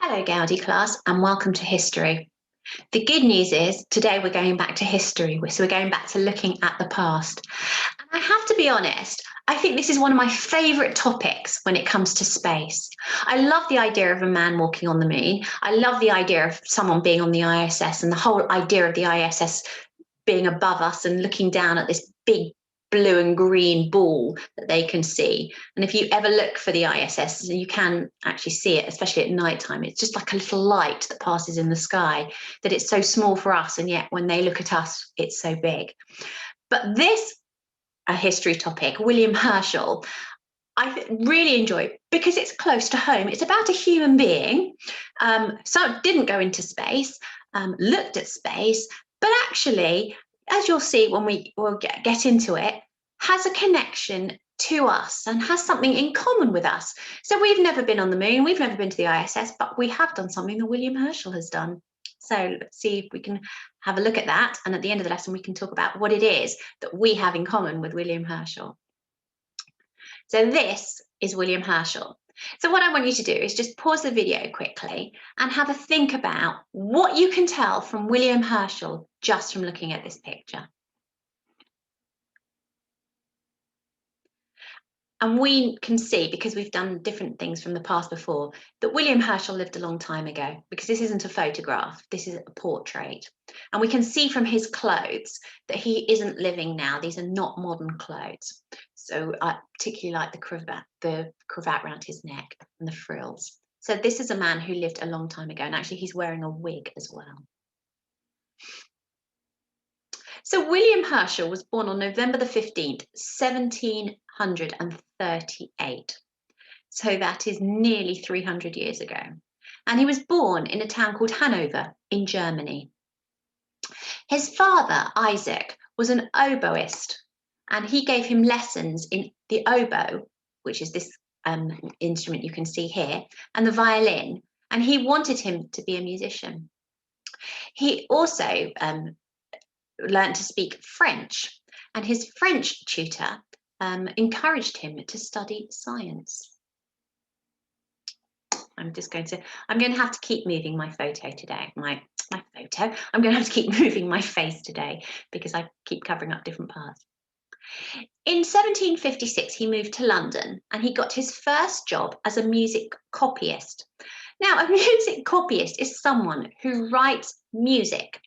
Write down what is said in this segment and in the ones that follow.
Hello Gaudi class and welcome to history. The good news is today we're going back to history, so we're going back to looking at the past. And I have to be honest, I think this is one of my favourite topics when it comes to space. I love the idea of a man walking on the moon. I love the idea of someone being on the ISS and the whole idea of the ISS being above us and looking down at this big blue and green ball that they can see. And if you ever look for the ISS, you can actually see it, especially at night time. It's just like a little light that passes in the sky, that it's so small for us, and yet when they look at us, it's so big. But this, a history topic, William Herschel, I really enjoy because it's close to home. It's about a human being, so didn't go into space, looked at space, but actually, as you'll see when we will get into it, has a connection to us and has something in common with us. So we've never been on the moon, we've never been to the ISS, but we have done something that William Herschel has done. So let's see if we can have a look at that. And at the end of the lesson, we can talk about what it is that we have in common with William Herschel. So this is William Herschel. So what I want you to do is just pause the video quickly and have a think about what you can tell from William Herschel just from looking at this picture. And we can see, because we've done different things from the past before, that William Herschel lived a long time ago, because this isn't a photograph, this is a portrait. And we can see from his clothes that he isn't living now. These are not modern clothes. So I particularly like the cravat around his neck and the frills. So this is a man who lived a long time ago, and actually he's wearing a wig as well. So William Herschel was born on November the 15th, 1738. So that is nearly 300 years ago. And he was born in a town called Hanover in Germany. His father, Isaac, was an oboist, and he gave him lessons in the oboe, which is this instrument you can see here, and the violin, and he wanted him to be a musician. He also learned to speak French, and his French tutor encouraged him to study science. I'm going to have to keep moving my photo today. I'm going to have to keep moving my face today because I keep covering up different parts. In 1756, he moved to London and he got his first job as a music copyist. Now, a music copyist is someone who writes music,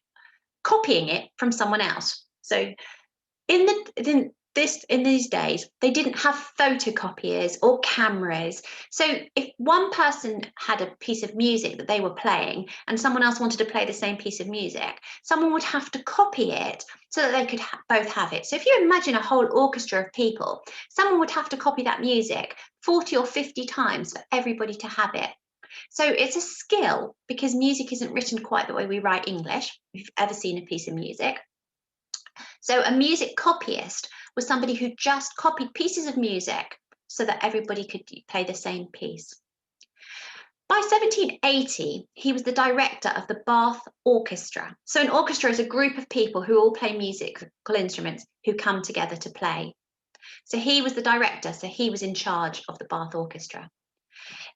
copying it from someone else. So in these days, they didn't have photocopiers or cameras. So if one person had a piece of music that they were playing and someone else wanted to play the same piece of music, someone would have to copy it so that they could both have it. So if you imagine a whole orchestra of people, someone would have to copy that music 40 or 50 times for everybody to have it. So it's a skill, because music isn't written quite the way we write English, if you've ever seen a piece of music. So a music copyist was somebody who just copied pieces of music so that everybody could play the same piece. By 1780, he was the director of the Bath Orchestra. So an orchestra is a group of people who all play musical instruments who come together to play. So he was the director, so he was in charge of the Bath Orchestra.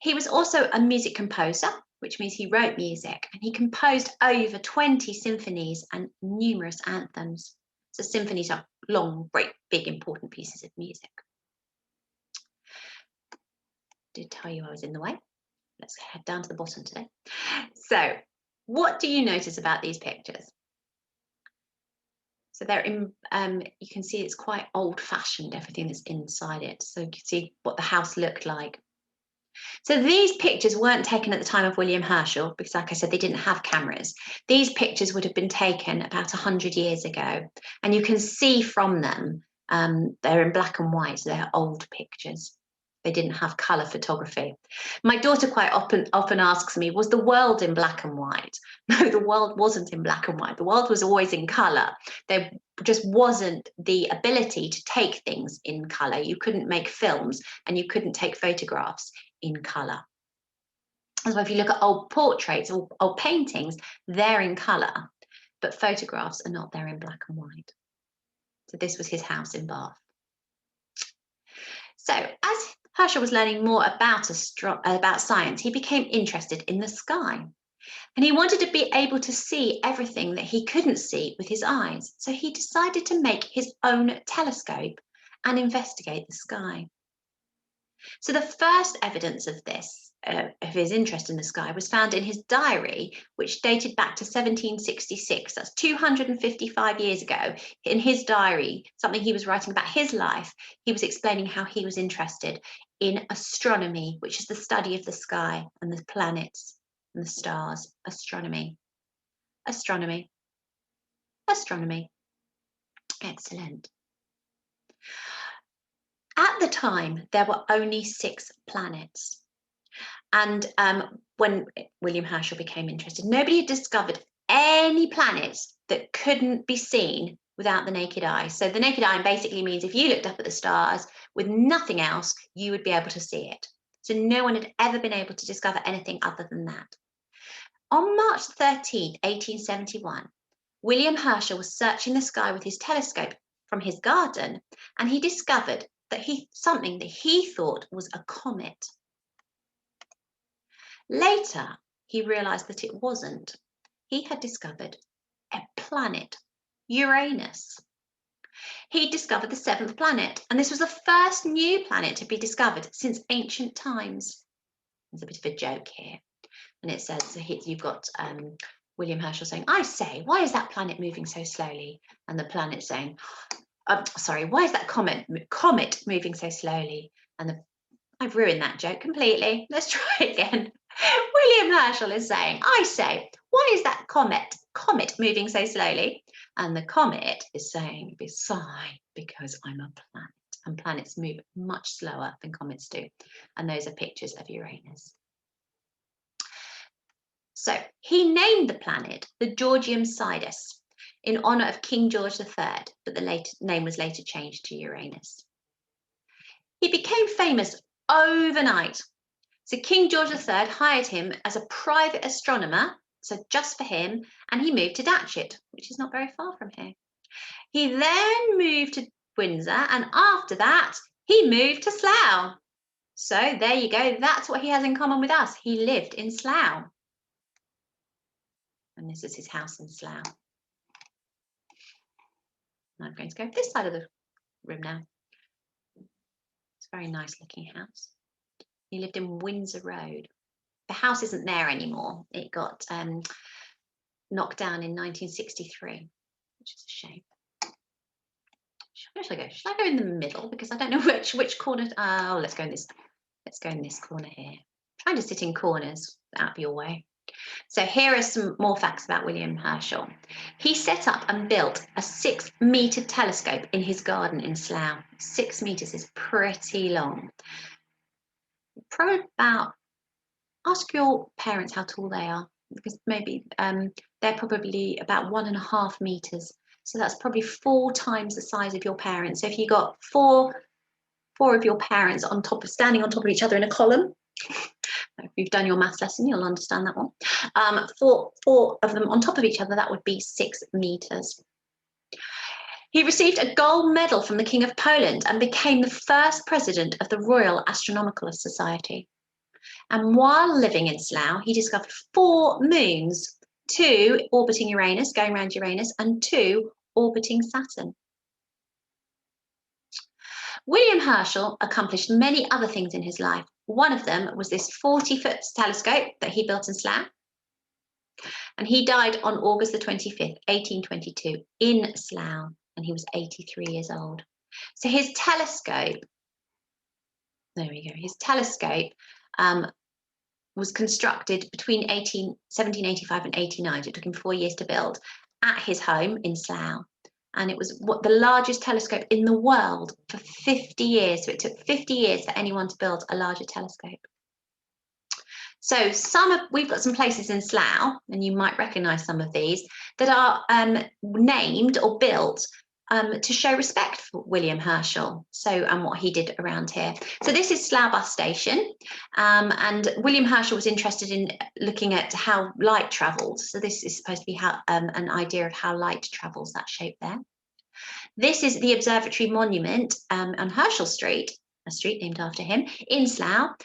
He was also a music composer, which means he wrote music, and he composed over 20 symphonies and numerous anthems. So symphonies are long, great, big, important pieces of music. I did tell you I was in the way. Let's head down to the bottom today. So what do you notice about these pictures? So they're in, you can see it's quite old-fashioned, everything that's inside it. So you can see what the house looked like. So these pictures weren't taken at the time of William Herschel, because like I said, they didn't have cameras. These pictures would have been taken about 100 years ago. And you can see from them, they're in black and white, so they're old pictures. They didn't have colour photography. My daughter quite often asks me, was the world in black and white? No, the world wasn't in black and white. The world was always in colour. There just wasn't the ability to take things in colour. You couldn't make films and you couldn't take photographs in colour. So if you look at old portraits or old paintings, they're in colour, but photographs are not, they're in black and white. So this was his house in Bath. So as Herschel was learning more about science, he became interested in the sky. And he wanted to be able to see everything that he couldn't see with his eyes. So he decided to make his own telescope and investigate the sky. So the first evidence of this, of his interest in the sky, was found in his diary, which dated back to 1766. That's 255 years ago. In his diary, something he was writing about his life, he was explaining how he was interested in astronomy, which is the study of the sky and the planets and the stars. Astronomy. Astronomy. Astronomy. Excellent. At the time, there were only 6 planets. And when William Herschel became interested, nobody had discovered any planets that couldn't be seen without the naked eye. So the naked eye basically means if you looked up at the stars with nothing else, you would be able to see it. So no one had ever been able to discover anything other than that. On March 13, 1871, William Herschel was searching the sky with his telescope from his garden, and he discovered that something that he thought was a comet. Later, he realized that it wasn't. He had discovered a planet, Uranus. He discovered the 7th planet, and this was the first new planet to be discovered since ancient times. There's a bit of a joke here, and it says, so you've got William Herschel saying, I say, why is that planet moving so slowly? And the planet saying, sorry, why is that comet moving so slowly? And I've ruined that joke completely. Let's try again. William Herschel is saying, I say, why is that comet moving so slowly? And the comet is saying, because I'm a planet, and planets move much slower than comets do. And those are pictures of Uranus. So he named the planet the Georgium Sidus in honor of King George III, but the name was later changed to Uranus. He became famous overnight. So King George III hired him as a private astronomer, so just for him, and he moved to Datchet, which is not very far from here. He then moved to Windsor, and after that, he moved to Slough. So there you go, that's what he has in common with us. He lived in Slough. And this is his house in Slough. I'm going to go this side of the room now. It's a very nice looking house. He lived in Windsor Road. The house isn't there anymore. It got knocked down in 1963, which is a shame. Where should I go? Should I go in the middle? Because I don't know which corner. Oh, let's go in this corner here. I'm trying to sit in corners out of your way. So here are some more facts about William Herschel. He set up and built a 6-meter telescope in his garden in Slough. 6 meters is pretty long. Probably about, ask your parents how tall they are, because maybe they're probably about 1.5 meters. So that's probably 4 times the size of your parents. So if you got four of your parents standing on top of each other in a column, if you've done your maths lesson, you'll understand that one. 4 of them on top of each other, that would be 6 meters. He received a gold medal from the King of Poland and became the first president of the Royal Astronomical Society. And while living in Slough, he discovered 4 moons, 2 orbiting Uranus, going around Uranus, and 2 orbiting Saturn. William Herschel accomplished many other things in his life. One of them was this 40-foot telescope that he built in Slough. And he died on August the 25th, 1822, in Slough, and he was 83 years old. So his telescope, there we go, his telescope was constructed between 1785 and 89. So it took him 4 years to build at his home in Slough. And it was the largest telescope in the world for 50 years. So it took 50 years for anyone to build a larger telescope. So we've got some places in Slough, and you might recognise some of these, that are named or built to show respect for William Herschel, and what he did around here. So this is Slough Bus Station, and William Herschel was interested in looking at how light travelled. So this is supposed to be how an idea of how light travels, that shape there. This is the Observatory Monument on Herschel Street, a street named after him, in Slough,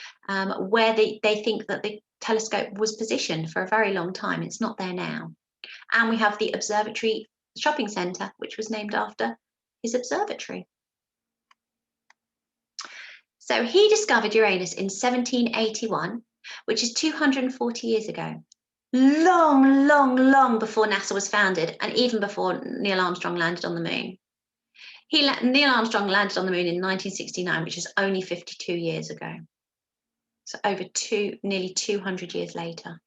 where they think that the telescope was positioned for a very long time. It's not there now. And we have the Observatory shopping centre, which was named after his observatory. So he discovered Uranus in 1781, which is 240 years ago. Long, long, long before NASA was founded, and even before Neil Armstrong landed on the moon. Neil Armstrong landed on the moon in 1969, which is only 52 years ago. So over nearly 200 years later.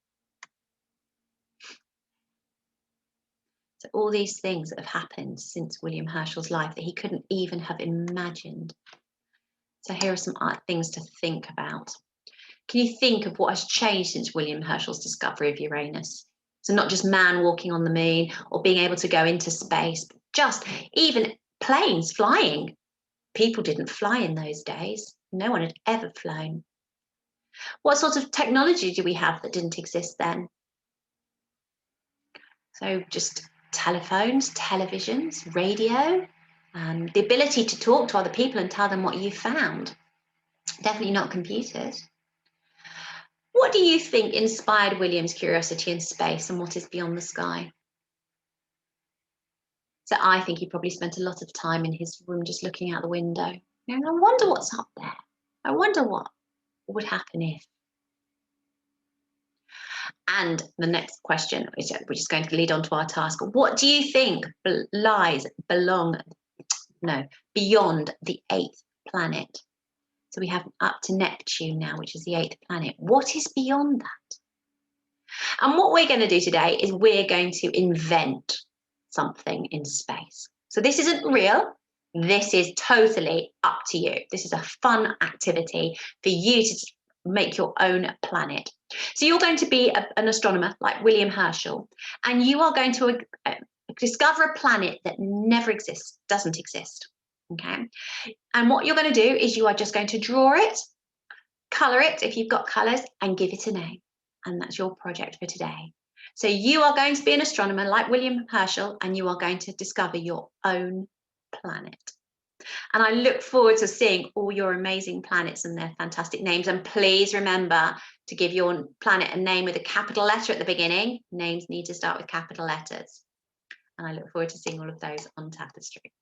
So all these things that have happened since William Herschel's life that he couldn't even have imagined. So here are some things to think about. Can you think of what has changed since William Herschel's discovery of Uranus? So not just man walking on the moon or being able to go into space, but just even planes flying. People didn't fly in those days. No one had ever flown. What sort of technology do we have that didn't exist then? So just telephones, televisions, radio, the ability to talk to other people and tell them what you found. Definitely not computers. What do you think inspired William's curiosity in space and what is beyond the sky? So I think he probably spent a lot of time in his room just looking out the window. And I wonder what's up there. I wonder what would happen if. And the next question, which is going to lead on to our task, what do you think lies beyond the 8th planet? So we have up to Neptune now, which is the 8th planet. What is beyond that? And what we're going to do today is we're going to invent something in space. So this isn't real. This is totally up to you. This is a fun activity for you to make your own planet. So you're going to be an astronomer like William Herschel, and you are going to discover a planet that never exists, doesn't exist. Okay. And what you're going to do is you are just going to draw it, colour it if you've got colours, and give it a name. And that's your project for today. So you are going to be an astronomer like William Herschel, and you are going to discover your own planet. And I look forward to seeing all your amazing planets and their fantastic names. And please remember to give your planet a name with a capital letter at the beginning. Names need to start with capital letters. And I look forward to seeing all of those on Tapestry.